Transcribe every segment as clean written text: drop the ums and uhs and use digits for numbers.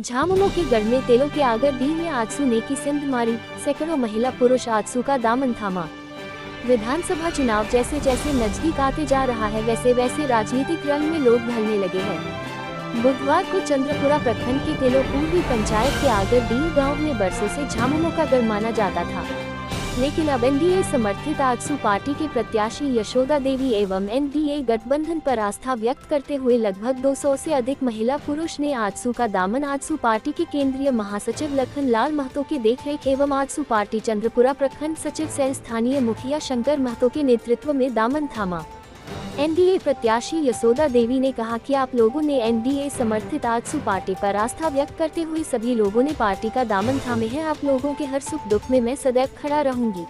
झामुमो के गढ़ में तेलों के आगर दी में आजसू ने की सिंध मारी, सैकड़ों महिला पुरुष आजसू का दामन थामा। विधानसभा चुनाव जैसे जैसे नजदीक आते जा रहा है वैसे वैसे राजनीतिक रंग में लोग ढलने लगे हैं। बुधवार को चंद्रपुरा प्रखंड के तेलो पूर्वी पंचायत के आगर डी गांव में बरसों से झामुमो का गढ़ माना जाता था, लेकिन अब एनडीए समर्थित आजसू पार्टी के प्रत्याशी यशोदा देवी एवं एनडीए गठबंधन पर आस्था व्यक्त करते हुए लगभग 200 से अधिक महिला पुरुष ने आजसू का दामन आजसू पार्टी के केंद्रीय महासचिव लखन लाल महतो के देखरेख एवं आजसू पार्टी चंद्रपुरा प्रखंड सचिव सह स्थानीय मुखिया शंकर महतो के नेतृत्व में दामन थामा। एनडीए प्रत्याशी यशोदा देवी ने कहा कि आप लोगों ने एनडीए समर्थित आजसू पार्टी पर आस्था व्यक्त करते हुए सभी लोगों ने पार्टी का दामन थामे है। आप लोगों के हर सुख दुख में मैं सदैव खड़ा रहूंगी।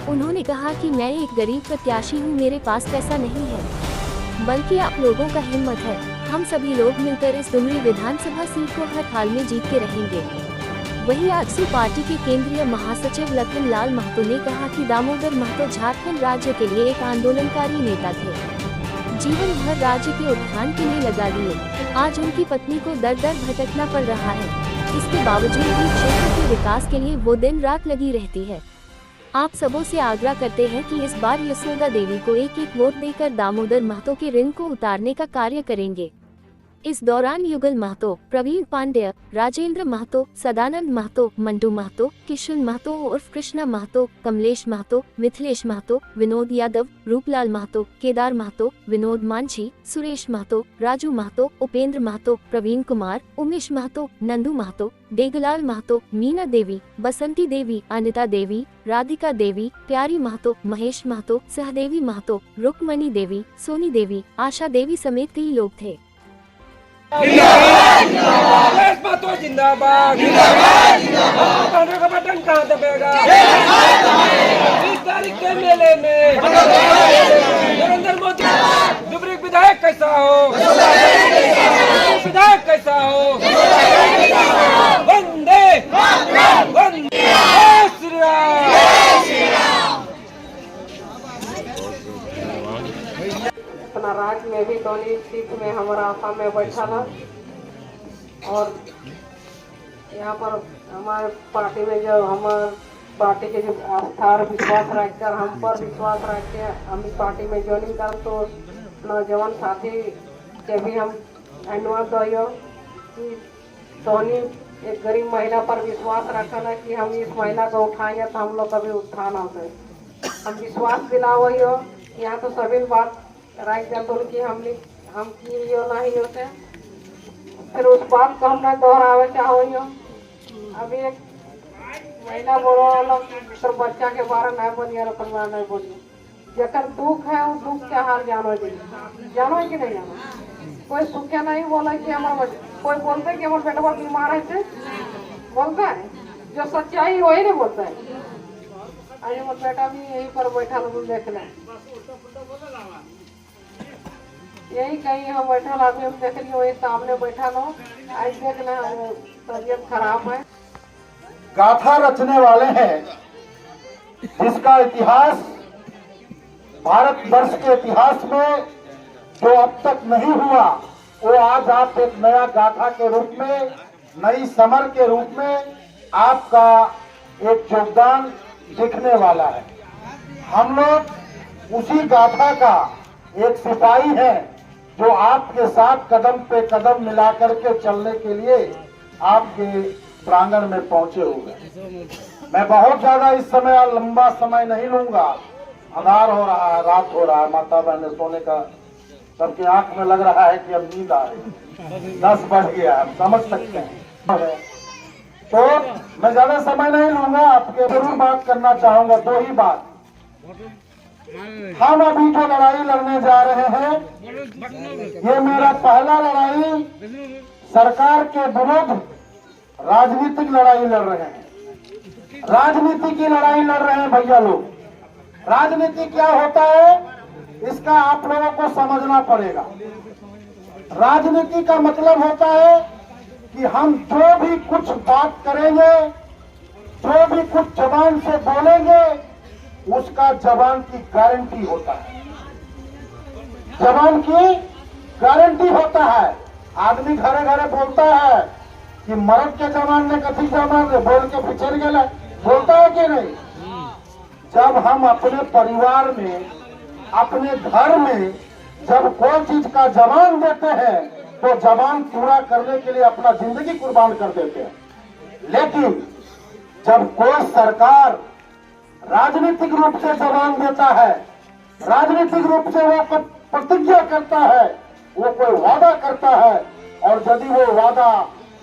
उन्होंने कहा कि मैं एक गरीब प्रत्याशी हूं, मेरे पास पैसा नहीं है बल्कि आप लोगों का हिम्मत है। हम सभी लोग मिलकर इस डुमरी विधानसभा सीट को हर हाल में जीत के रहेंगे। वहीं आजसू पार्टी के केंद्रीय महासचिव लखन लाल महतो ने कहा कि दामोदर महतो झारखंड राज्य के लिए एक आंदोलनकारी नेता थे, जीवन भर राज्य के उत्थान के लिए लगा दिए। आज उनकी पत्नी को दर दर भटकना पड़ रहा है, इसके बावजूद भी क्षेत्र के विकास के लिए वो दिन रात लगी रहती है। आप सबों से आग्रह करते हैं कि इस बार यशोदा देवी को एक एक वोट देकर दामोदर महतो के ऋण को उतारने का कार्य करेंगे। इस दौरान युगल महतो, प्रवीण पांडेय, राजेंद्र महतो, सदानंद महतो, मंटू महतो, किशन महतो उर्फ कृष्णा महतो, कमलेश महतो, मिथिलेश महतो, विनोद यादव, रूपलाल महतो, केदार महतो, विनोद मांझी, सुरेश महतो, राजू महतो, उपेंद्र महतो, प्रवीण कुमार, उमेश महतो, नंदू महतो, डेगलाल महतो, मीना देवी, बसंती देवी, अनिता देवी, राधिका देवी, प्यारी महतो, महेश महतो, सहदेवी महतो, रुक्मणी देवी, सोनी देवी, आशा देवी समेत कई लोग थे। महतो जिंदाबाद, जिंदाबाद। का बटन कहाँ दबेगा? 20 तारीख के मेले में नरेंद्र मोदी डुमरी विधायक कैसा हो, विधायक कैसा हो, वंदे वंदे श्री राम। अपना राज्य में भी दोनों सीट में हमारा आसाम में बैठा था और यहाँ पर हमारे पार्टी में जो हमारे पार्टी के जो आस्था और विश्वास रखकर हम पर विश्वास रख के हम इस पार्टी में ज्वाइनिंग कर, तो नौजवान साथी के भी हम धन्यवाद दियो कि धोनी एक गरीब महिला पर विश्वास रखना कि हम इस महिला को उठाएंगे तो हम लोग कभी उत्थान होते। हम विश्वास दिलाओ यहाँ तो सभी बात राइट जंतुल की हम की यो नहीं होते, फिर उस बात को हम दोहरावे चाहो। अभी एक महिला बोलो तो बच्चा के बारे नहीं बोलिए, परिवार नहीं बोलिए, जकर दुख है वो दुख के हाल जानो कि नहीं जानो। कोई सुखे नहीं बोला कि हमारा, कोई बोलते कि हमारे बेटा बहुत बीमार है, बोलता है जो सच्चाई वही नहीं बोलता है। अरे हमारे बेटा भी यहीं पर बैठा लोग देख लें, यही कहीं हम बैठा अभी हम देख लियो वही सामने बैठा लो, आज देखना तबीयत खराब है। गाथा रचने वाले हैं जिसका इतिहास भारत वर्ष के इतिहास में जो अब तक नहीं हुआ वो आज आप एक नया गाथा के रूप में, नई समर के रूप में आपका एक योगदान दिखने वाला है। हम लोग उसी गाथा का एक सिपाही है जो आपके साथ कदम पे कदम मिलाकर के चलने के लिए आपके प्रांगण में पहुंचे हुए। मैं बहुत ज्यादा इस समय लंबा समय नहीं लूंगा, अंधार हो रहा है, रात हो रहा है, माता बहने सोने का सबके आंख में लग रहा है कि अब नींद आ रही, 10 बज गया, हम समझ सकते हैं। तो मैं ज्यादा समय नहीं लूंगा, आपके जरूर बात करना चाहूंगा। 2 ही बात, हम अभी जो लड़ाई लड़ने जा रहे हैं ये मेरा पहला लड़ाई सरकार के विरुद्ध राजनीतिक लड़ाई लड़ रहे हैं। राजनीति की लड़ाई लड़ रहे हैं भैया लोग। राजनीति क्या होता है इसका आप लोगों को समझना पड़ेगा। राजनीति का मतलब होता है कि हम जो भी कुछ बात करेंगे, जो भी कुछ जबान से बोलेंगे उसका जबान की गारंटी होता है, जबान की गारंटी होता है। आदमी घरे घरे बोलता है कि मर्द के जवान ने कथी जवान ने बोल के पिछड़ गया, बोलता है कि नहीं? जब हम अपने परिवार में, अपने घर में जब कोई चीज का जवान देते हैं तो जवान पूरा करने के लिए अपना जिंदगी कुर्बान कर देते हैं। लेकिन जब कोई सरकार राजनीतिक रूप से जवान देता है, राजनीतिक रूप से वो प्रतिज्ञा करता है, वो कोई वादा करता है, और यदि वो वादा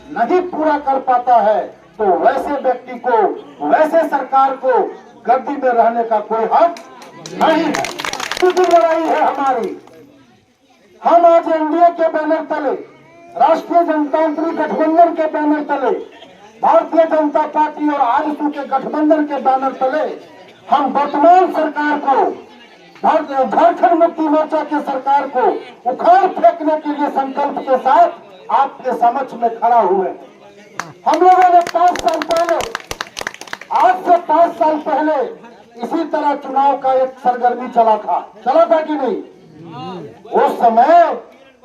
नहीं पूरा कर पाता है तो वैसे व्यक्ति को, वैसे सरकार को गद्दी में रहने का कोई हक नहीं है। सीधी लड़ाई है हमारी। हम आज एनडीए के बैनर तले, राष्ट्रीय जनतांत्रिक गठबंधन के बैनर तले, भारतीय जनता पार्टी और आजसू के गठबंधन के बैनर तले हम वर्तमान सरकार को, झारखंड मुक्ति मोर्चा की सरकार को उखाड़ फेंकने के लिए संकल्प के साथ आपके समक्ष में खड़ा हुए। हम लोगों ने 5 साल पहले, आज से 5 साल पहले इसी तरह चुनाव का एक सरगर्मी चला था कि नहीं? उस समय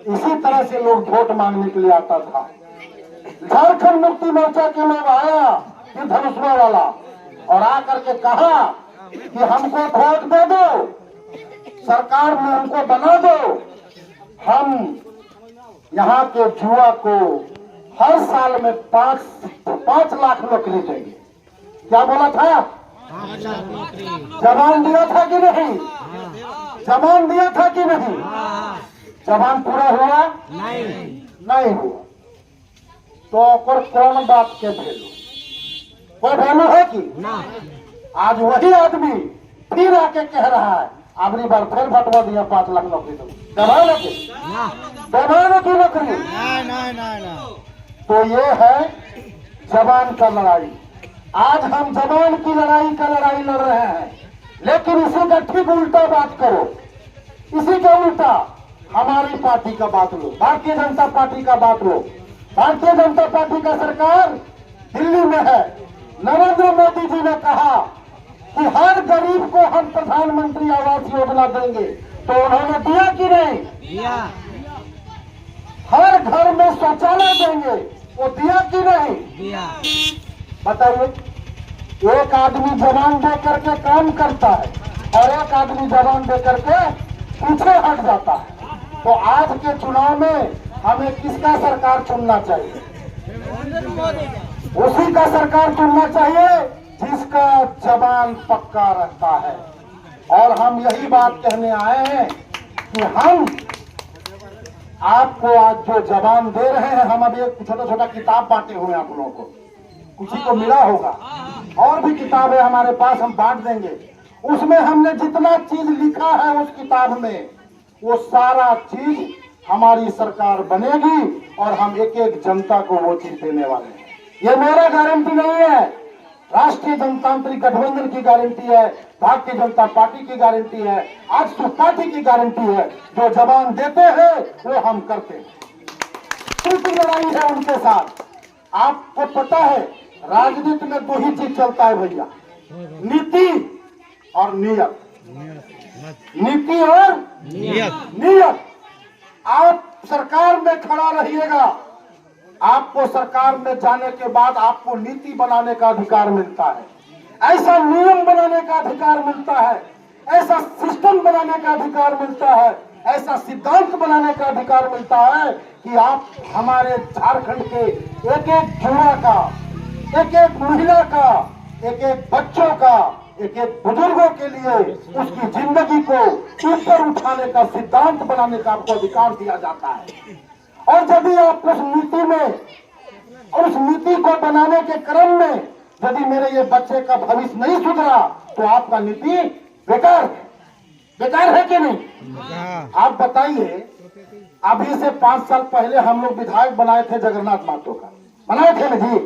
इसी तरह से लोग वोट मांगने के लिए आता था। झारखंड मुक्ति मोर्चा के लोग आया कि धनुषवा वाला, और आकर के कहा कि हमको वोट दे दो, सरकार में हमको बना दो, हम यहाँ के जुआ को हर साल में 5 लाख नौकरी देंगे। क्या बोला था? जबान दिया था कि नहीं? जबान दिया था कि नहीं? जबान पूरा हुआ? नहीं हुआ। तो और कौन बात के वैल्यू, कोई वैल्यू है कि? आज वही आदमी फिर आके कह रहा है अगली बार फिर बंटवा दिया 5 लाख नौकरी दो, दबाने की नौकरी। तो ये है जबान का लड़ाई। आज हम जबान की लड़ाई का लड़ाई लड़ रहे हैं, लेकिन इसी का ठीक उल्टा बात करो, इसी का उल्टा हमारी पार्टी का बात लो, भारतीय जनता पार्टी का बात लो। भारतीय जनता पार्टी का सरकार दिल्ली में है। नरेंद्र मोदी जी ने कहा कि हर गरीब को हम प्रधानमंत्री आवास योजना देंगे, तो उन्होंने दिया कि नहीं? दिया। हर घर में शौचालय देंगे, वो दिया कि नहीं? दिया। बताइए, एक आदमी जबान दे करके काम करता है और एक आदमी जबान दे करके पीछे हट जाता है। तो आज के चुनाव में हमें किसका सरकार चुनना चाहिए? उसी का सरकार चुनना चाहिए जिसका जबान पक्का रहता है। और हम यही बात कहने आए हैं कि हम आपको आज जो जबान दे रहे हैं, हम अभी एक छोटा छोटा किताब बांटे हुए हैं आप लोगों को, किसी को मिला होगा, और भी किताब है हमारे पास, हम बांट देंगे। उसमें हमने जितना चीज लिखा है उस किताब में, वो सारा चीज हमारी सरकार बनेगी और हम एक एक जनता को वो चीज देने वाले हैं। ये मेरा गारंटी नहीं है, राष्ट्रीय जनतांत्रिक गठबंधन की गारंटी है, भारतीय जनता पार्टी की गारंटी है, आजसू पार्टी की गारंटी है। जो जबान देते हैं वो हम करते हैं। सिर्फ लड़ाई है उनके साथ। आपको पता है राजनीति में 2 ही चीज चलता है भैया, नीति और नियत। नीति और नियत। आप सरकार में खड़ा रहिएगा, आपको सरकार में जाने के बाद आपको नीति बनाने का अधिकार मिलता है, ऐसा नियम बनाने का अधिकार मिलता है, ऐसा सिस्टम बनाने का अधिकार मिलता है, ऐसा सिद्धांत बनाने का अधिकार मिलता है कि आप हमारे झारखंड के एक एक युवा का, एक एक महिला का, एक एक बच्चों का, एक एक बुजुर्गों के लिए उसकी जिंदगी को ऊपर उठाने का सिद्धांत बनाने का आपको अधिकार दिया जाता है। और यदि आप उस नीति में, उस नीति को बनाने के क्रम में यदि मेरे ये बच्चे का भविष्य नहीं सुधरा तो आपका नीति बेकार है। बेकार है कि नहीं? आप बताइए, अभी से 5 साल पहले हम लोग विधायक बनाए थे जगन्नाथ महतो का, बनाए थे ना जी?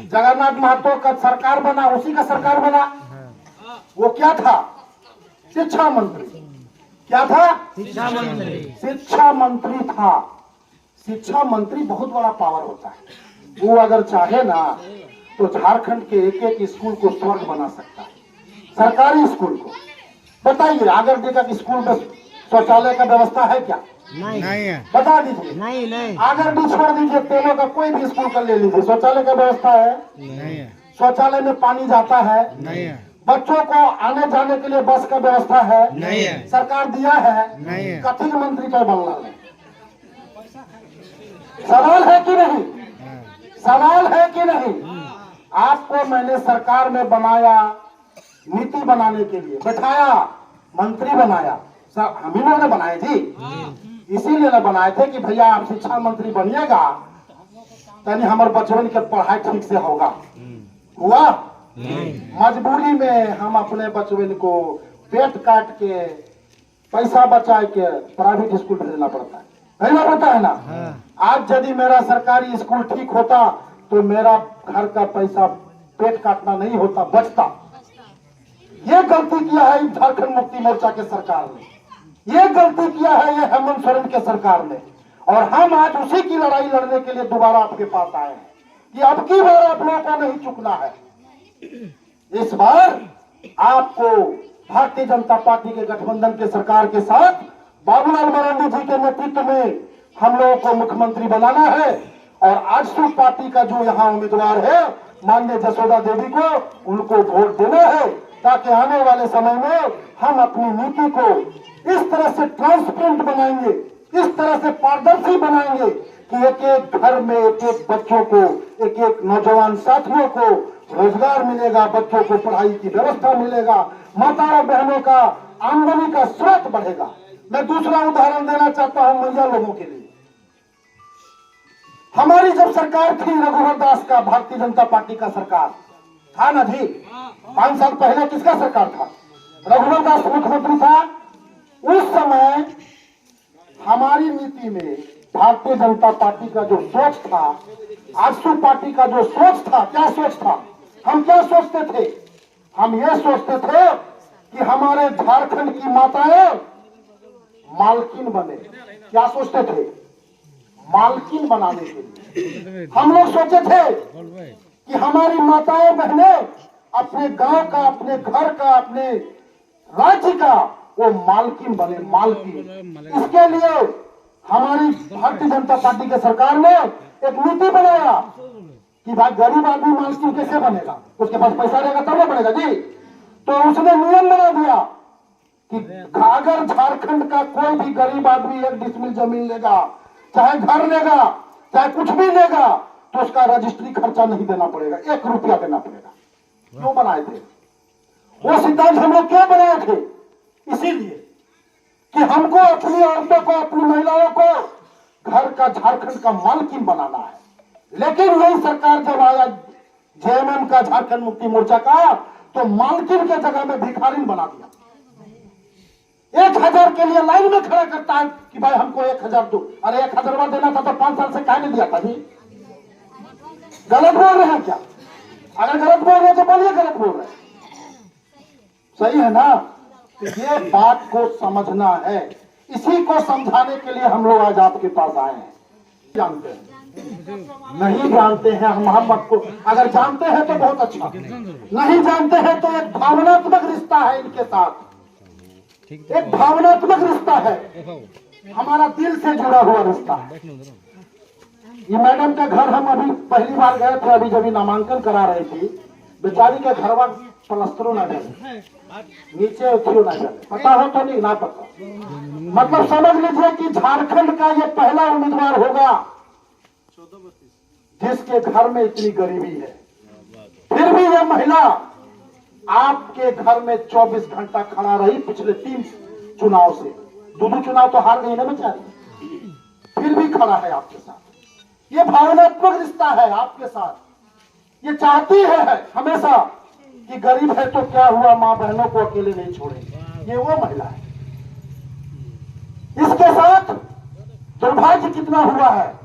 जगन्नाथ महतो का सरकार बना, उसी का सरकार बना। वो क्या था? शिक्षा मंत्री। क्या था? शिक्षा मंत्री। शिक्षा मंत्री था। शिक्षा मंत्री बहुत बड़ा पावर होता है। वो अगर चाहे ना तो झारखंड के एक एक स्कूल को स्वर्ग बना सकता है, सरकारी स्कूल को। बताइए, अगर देखा कि स्कूल में शौचालय का व्यवस्था है क्या? नहीं है, बता दीजिए। नहीं अगर भी छोड़ दीजिए, तेलों का कोई भी स्कूल का ले लीजिए, शौचालय का व्यवस्था है? नहीं है, शौचालय में पानी जाता है? नहीं है, बच्चों को आने जाने के लिए बस का व्यवस्था है? नहीं है, सरकार दिया है? नहीं है। कथित मंत्री पर बनना है। सवाल है कि नहीं? सवाल है कि नहीं? आपको मैंने सरकार में बनाया, नीति बनाने के लिए बैठाया, मंत्री बनाया, हम ही लोगों ने बनाए जी। इसीलिए ना बनाए थे कि भैया आप शिक्षा मंत्री बनिएगा, यानी हमारे बचवन के पढ़ाई ठीक से होगा। हुआ? मजबूरी में हम अपने बचवन को पेट काट के पैसा बचा के प्राइवेट स्कूल भेजना पड़ता है, भेजना पड़ता है ना। आज यदि मेरा सरकारी स्कूल ठीक होता तो मेरा घर का पैसा पेट काटना नहीं होता, बचता। ये गलती किया है झारखंड मुक्ति मोर्चा के सरकार ने, ये गलती किया है ये हेमंत सोरेन के सरकार ने, और हम आज उसी की लड़ाई लड़ने के लिए दोबारा आपके पास आए हैं कि अब की बार आप लोगों को नहीं चुकना है। इस बार आपको भारतीय जनता पार्टी के गठबंधन के सरकार के साथ बाबूलाल मरांडी जी के नेतृत्व में हम लोगों को मुख्यमंत्री बनाना है, और आजसू पार्टी का जो यहाँ उम्मीदवार है माननीय जसोदा देवी को, उनको वोट देना है, ताकि आने वाले समय में हम अपनी नीति को इस तरह से ट्रांसपेरेंट बनाएंगे, इस तरह से पारदर्शी बनाएंगे कि एक एक घर में एक एक बच्चों को, एक एक नौजवान साथियों को रोजगार मिलेगा, बच्चों को पढ़ाई की व्यवस्था मिलेगा, माताओं बहनों का आमदनी का स्रोत बढ़ेगा। मैं दूसरा उदाहरण देना चाहता हूं महिला लोगों के लिए। हमारी जब सरकार थी रघुवर दास का, भारतीय जनता पार्टी का सरकार था ना जी, 5 साल पहले किसका सरकार था? रघुवर दास मुख्यमंत्री था। उस समय हमारी नीति में भारतीय जनता पार्टी का जो सोच था, आजसू पार्टी का जो सोच था, क्या सोच था? हम क्या सोचते थे? हम ये सोचते थे कि हमारे झारखंड की माताएं मालकिन बने। क्या सोचते थे? मालकिन बनाने के लिए हम लोग सोचे थे कि हमारी माताएं बहनें अपने गांव का, अपने घर का, अपने राज्य का वो मालकिन बने, मालकिन। इसके लिए हमारी भारतीय जनता पार्टी के सरकार ने एक नीति बनाया कि भाई गरीब आदमी मालकिन कैसे बनेगा, उसके पास पैसा रहेगा तब ना बनेगा जी। तो उसने नियम बना दिया कि अगर झारखंड का कोई भी गरीब आदमी 1 डिसमिल जमीन लेगा, चाहे घर लेगा, चाहे कुछ भी लेगा, तो उसका रजिस्ट्री खर्चा नहीं देना पड़ेगा, 1 रुपया देना पड़ेगा। क्यों बनाए थे वो सिद्धांत? हम लोग क्यों बनाए थे? इसीलिए कि हमको अपनी औरतों को, अपनी महिलाओं को घर का, झारखंड का मालकिन बनाना है। लेकिन यही सरकार जब आया जेएमएम का, झारखंड मुक्ति मोर्चा का, तो मालकिन के जगह में भिखारिन बना दिया। 1000 के लिए लाइन में खड़ा करता है कि भाई हमको 1000 दो। अरे 1000 देना था तो 5 साल से काहे नहीं दिया था जी? गलत बोल रहे हैं क्या? अगर गलत बोल रहे तो बोलिए गलत बोल रहे हैं, सही है ना? ये बात को समझना है, इसी को समझाने के लिए हम लोग आज आपके पास आए हैं। जानते हैं नहीं जानते हैं हम आपको, अगर जानते हैं तो बहुत अच्छा, नहीं जानते हैं तो एक भावनात्मक रिश्ता है इनके साथ, एक भावनात्मक रिश्ता है, हमारा दिल से जुड़ा हुआ रिश्ता है। ये मैडम का घर हम अभी पहली बार गए थे, अभी जब नामांकन करा रहे थे, बेचारी के घरवा प्लस्तरों ना जाए, नीचे उठियो ना जाए, पता हो तो नहीं ना पता। मतलब समझ लीजिए कि झारखंड का ये पहला उम्मीदवार होगा जिसके घर में इतनी गरीबी है। फिर भी यह महिला आपके घर में 24 घंटा खड़ा रही। पिछले 3 चुनाव से 2 चुनाव तो हार गई ना बेचारी, फिर भी खड़ा है आपके साथ। ये भावनात्मक रिश्ता है आपके साथ। ये चाहती है हमेशा कि गरीब है तो क्या हुआ, मां बहनों को अकेले नहीं छोड़ेंगे। ये वो महिला है। इसके साथ दुर्भाग्य कितना हुआ है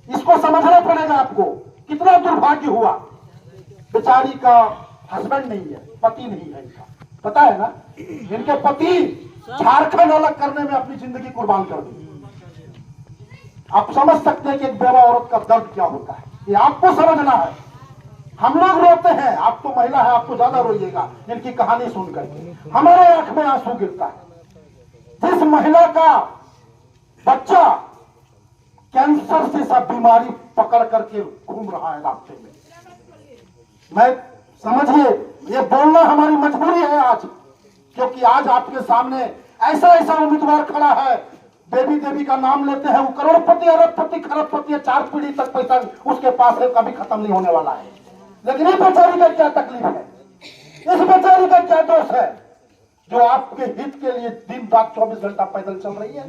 इसको समझना पड़ेगा आपको। कितना दुर्भाग्य हुआ, बेचारी का हस्बैंड नहीं है, पति नहीं है इनका, पता है ना? इनके पति झारखंड अलग करने में अपनी जिंदगी कुर्बान कर दी। आप समझ सकते हैं कि एक बेवा औरत का दर्द क्या होता है। ये आपको समझना है। हम लोग रोते हैं, आप तो महिला है, आप तो ज्यादा रोइएगा इनकी कहानी सुनकर। हमारे आंख में आंसू गिरता है। जिस महिला का बच्चा कैंसर से सब बीमारी पकड़ करके घूम रहा है रास्ते में। मैं समझिए, ये बोलना हमारी मजबूरी है आज, क्योंकि आज आपके सामने ऐसा ऐसा उम्मीदवार खड़ा है, देवी देवी का नाम लेते हैं, वो करोड़पति, अरबपति, खरबपति, 4 पीढ़ी तक पैसा उसके पास है, कभी खत्म नहीं होने वाला है। लेकिन इस बेचारी का क्या तकलीफ है, इस बेचारी का क्या दोष है जो आपके हित के लिए दिन रात 24 घंटा पैदल चल रही है?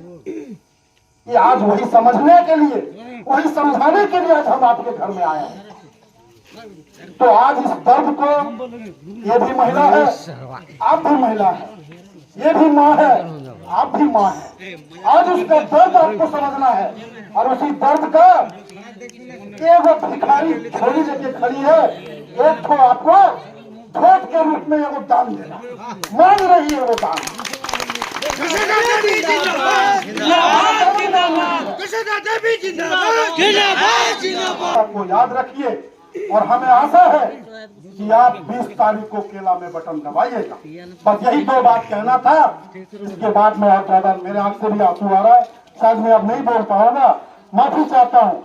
ये आज वही समझने के लिए, वही समझाने के लिए आज हम आपके घर में आए हैं। तो आज इस दर्द को, ये भी महिला है, आप भी महिला है, ये भी माँ है, आप भी माँ है, आज उसका दर्द आपको समझना है। और उसी दर्द का एक भिखारी झोली लेके खड़ी है, एक तो आपको वोट के रूप में वो दान देना मांग रही है, वो दान। आपको याद रखिए, और हमें आशा है कि आप 20 तारीख को केला में बटन दबाइएगा। बस यही 2 बात कहना था। इसके बाद में और ज्यादा मेरे आंख से भी आंसू आ रहा है, शायद मैं अब नहीं बोल पाऊंगा, माफी चाहता हूँ।